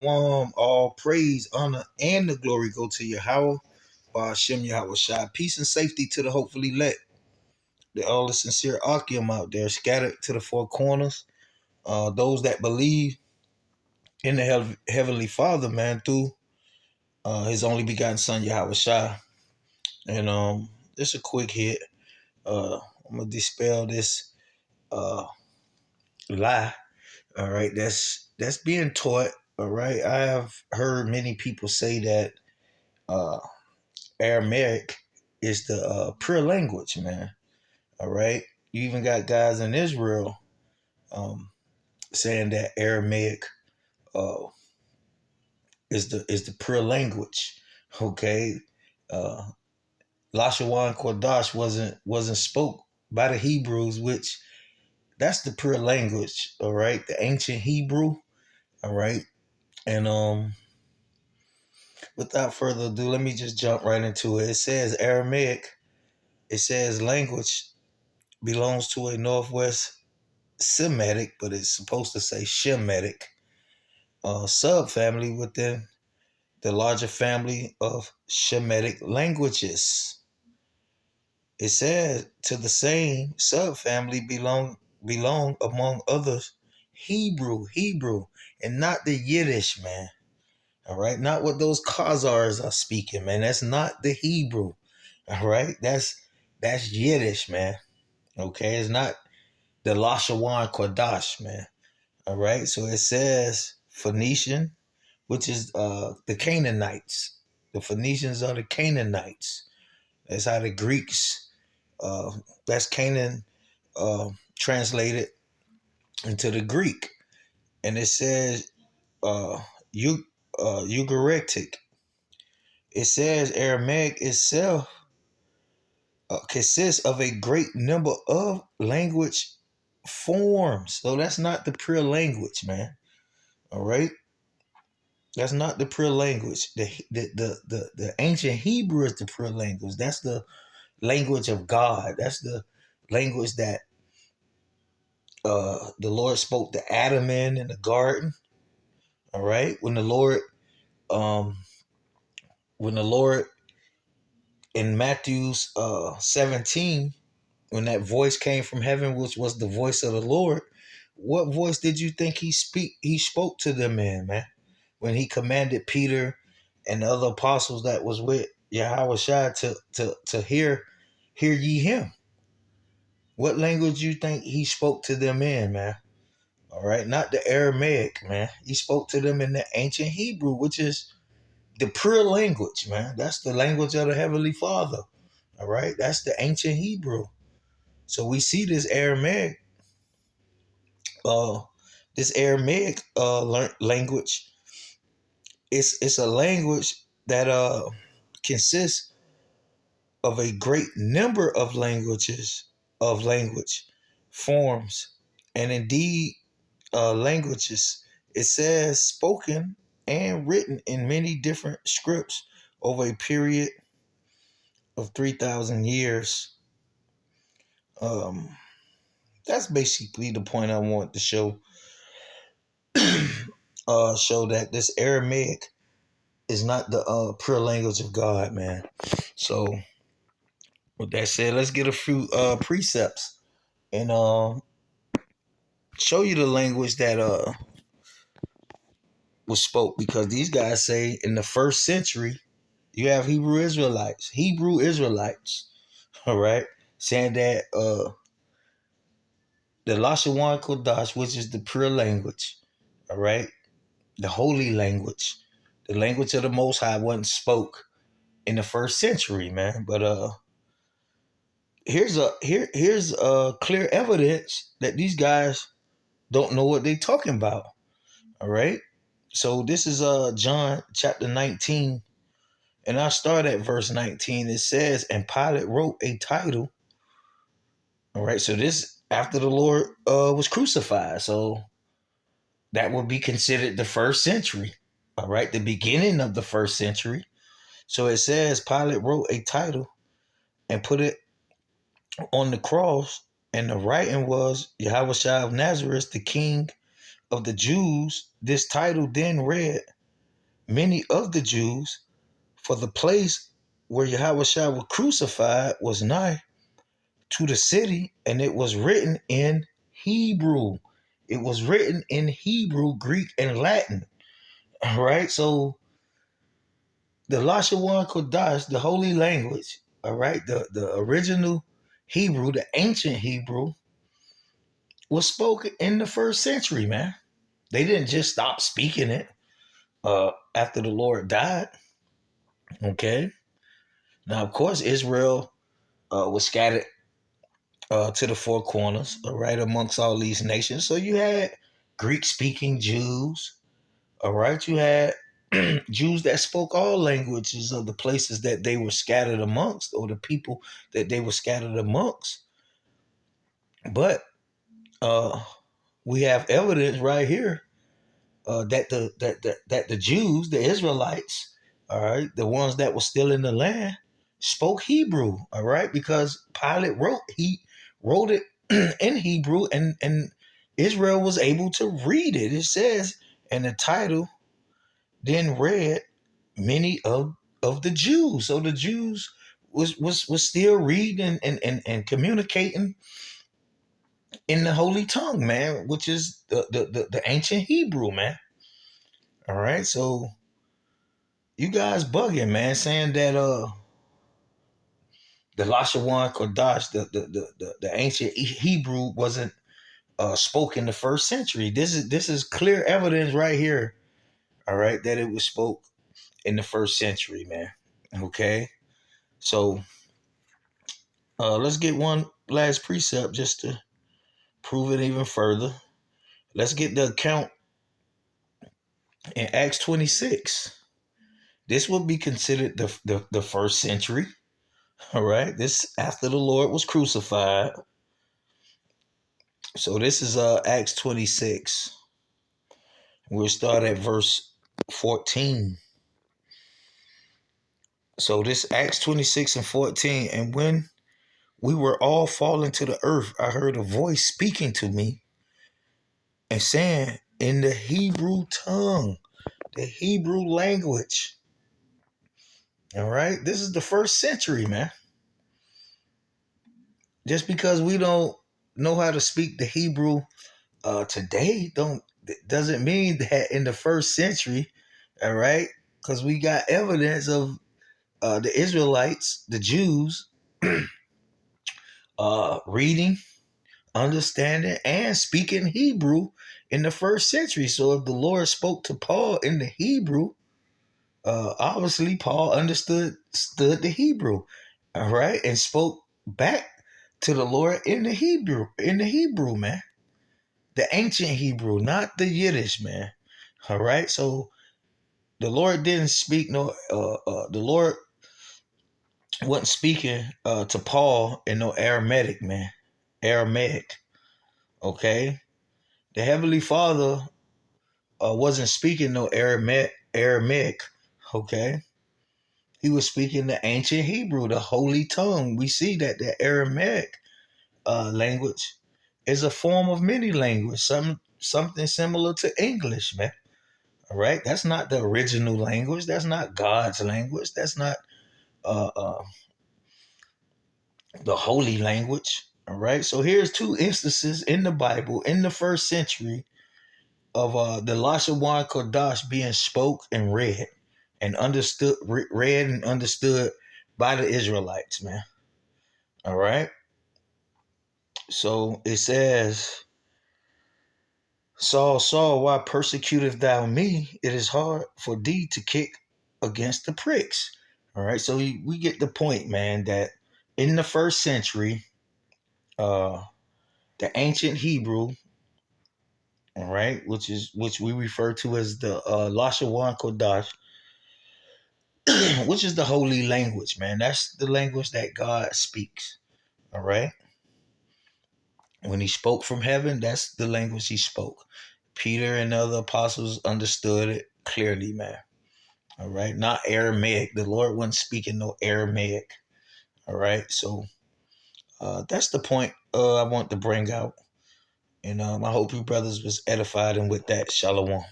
Shalom. All praise, honor, and the glory go to Yahweh. Hashem Yahweh Shai. Peace and safety to the hopefully let. All the sincere Akim out there scattered to the four corners. Those that believe in the Heavenly Father, man, through his only begotten Son, Yahweh Shai. And just a quick hit. I'm going to dispel this lie. All right, that's being taught. All right, I have heard many people say that Aramaic is the pure language, man. All right, you even got guys in Israel saying that Aramaic uh, is the pure language. Okay, uh, Lashawan Kodash wasn't spoke by the Hebrews, which that's the pure language. All right, the ancient Hebrew. All right, and without further ado, let me just jump right into it. It says Aramaic. It says language belongs to a Northwest Semitic, but it's supposed to say Shemitic subfamily within the larger family of Shemitic languages. It says to the same subfamily belong among others Hebrew, and not the Yiddish, man. All right, not what those Khazars are speaking, man. That's not the Hebrew. All right, that's Yiddish, man. Okay, it's not the Lashawan Kodash, man. All right, so it says Phoenician, which is the Canaanites. The Phoenicians are the Canaanites. That's how the Greeks, that's Canaan translated into the Greek. And it says Ugaritic. It says Aramaic itself consists of a great number of language forms. So that's not the pure language, man. All right, that's not the pure language. The ancient Hebrew is the pure language. That's the language of God. That's the language that the Lord spoke to Adam in the garden. All right, when the Lord in Matthew's 17, when that voice came from heaven, which was the voice of the Lord, what voice did you think he spoke to them in, man? When he commanded Peter and the other apostles that was with Yahweh Shai to hear ye him. What language you think he spoke to them in, man? All right, not the Aramaic, man. He spoke to them in the ancient Hebrew, which is the pure language, man. That's the language of the Heavenly Father. All right, that's the ancient Hebrew. So we see this Aramaic language. It's a language that consists of a great number of language forms, and indeed languages. It says spoken and written in many different scripts over a period of 3,000 years. That's basically the point I want to show. Show that this Aramaic is not the pure language of God, man. So with that said, let's get a few precepts and show you the language that was spoke, because these guys say in the first century you have Hebrew Israelites, all right, saying that the Lashawan Kodash, which is the pure language, all right, the holy language, the language of the Most High, wasn't spoke in the first century, man. But here's clear evidence that these guys don't know what they're talking about. All right. So this is John chapter 19, and I start at verse 19. It says, and Pilate wrote a title. All right. So this after the Lord was crucified. So that would be considered the first century. All right. The beginning of the first century. So it says Pilate wrote a title and put it on the cross, and the writing was Yahweh Shai of Nazareth, the King of the Jews. This title then read, many of the Jews, for the place where Yahweh was crucified was nigh to the city, and it was written in Hebrew. It was written in Hebrew, Greek, and Latin. All right, so the Lashawan Kodash, the holy language, all right, the original Hebrew, the ancient Hebrew, was spoken in the first century, man. They didn't just stop speaking it after the Lord died. Okay. Now, of course, Israel was scattered to the four corners, all right, amongst all these nations. So you had Greek speaking Jews, all right. You had Jews that spoke all languages of the places that they were scattered amongst, or the people that they were scattered amongst. But uh, we have evidence right here that the Jews, the Israelites, all right, the ones that were still in the land, spoke Hebrew, all right, because Pilate wrote it in Hebrew, and Israel was able to read it. It says, and the title then read many of the Jews. So the Jews was still reading and communicating in the holy tongue, man, which is the ancient Hebrew, man. All right, so you guys bugging, man, saying that the Lashawan Kodash, the ancient Hebrew, wasn't spoke in the first century. This is clear evidence right here. All right, that it was spoke in the first century, man. Okay, so let's get one last precept just to prove it even further. Let's get the account in Acts 26. This would be considered the first century. All right, this after the Lord was crucified. So this is Acts 26. We'll start at verse 14. So this Acts 26 and 14. And when we were all fallen to the earth, I heard a voice speaking to me and saying in the Hebrew tongue, the Hebrew language. All right. This is the first century, man. Just because we don't know how to speak the Hebrew today doesn't mean that in the first century, all right, because we got evidence of the Israelites, the Jews, reading, understanding, and speaking Hebrew in the first century. So if the Lord spoke to Paul in the Hebrew, obviously Paul understood the Hebrew, all right, and spoke back to the Lord in the Hebrew, man, the ancient Hebrew, not the Yiddish, man. All right, so the Lord didn't speak the Lord wasn't speaking to Paul in no Aramaic, man. Aramaic, okay? The Heavenly Father wasn't speaking no Aramaic, okay? He was speaking the ancient Hebrew, the holy tongue. We see that the Aramaic language is a form of many language, something similar to English, man. All right, that's not the original language. That's not God's language. That's not uh, uh, the holy language. All right. So here's two instances in the Bible in the first century of the Lashawan Kodash being spoke and read and understood, read and understood by the Israelites, man. All right. So it says, Saul, Saul, why persecutest thou me? It is hard for thee to kick against the pricks. All right. So we get the point, man, that in the first century, uh, the ancient Hebrew, all right, which we refer to as the Lashawan Kodash, which is the holy language, man. That's the language that God speaks. All right. When he spoke from heaven, that's the language he spoke. Peter and other apostles understood it clearly, man. All right. Not Aramaic. The Lord wasn't speaking no Aramaic. All right. So that's the point I want to bring out. And I hope you brothers was edified, and with that, shalom.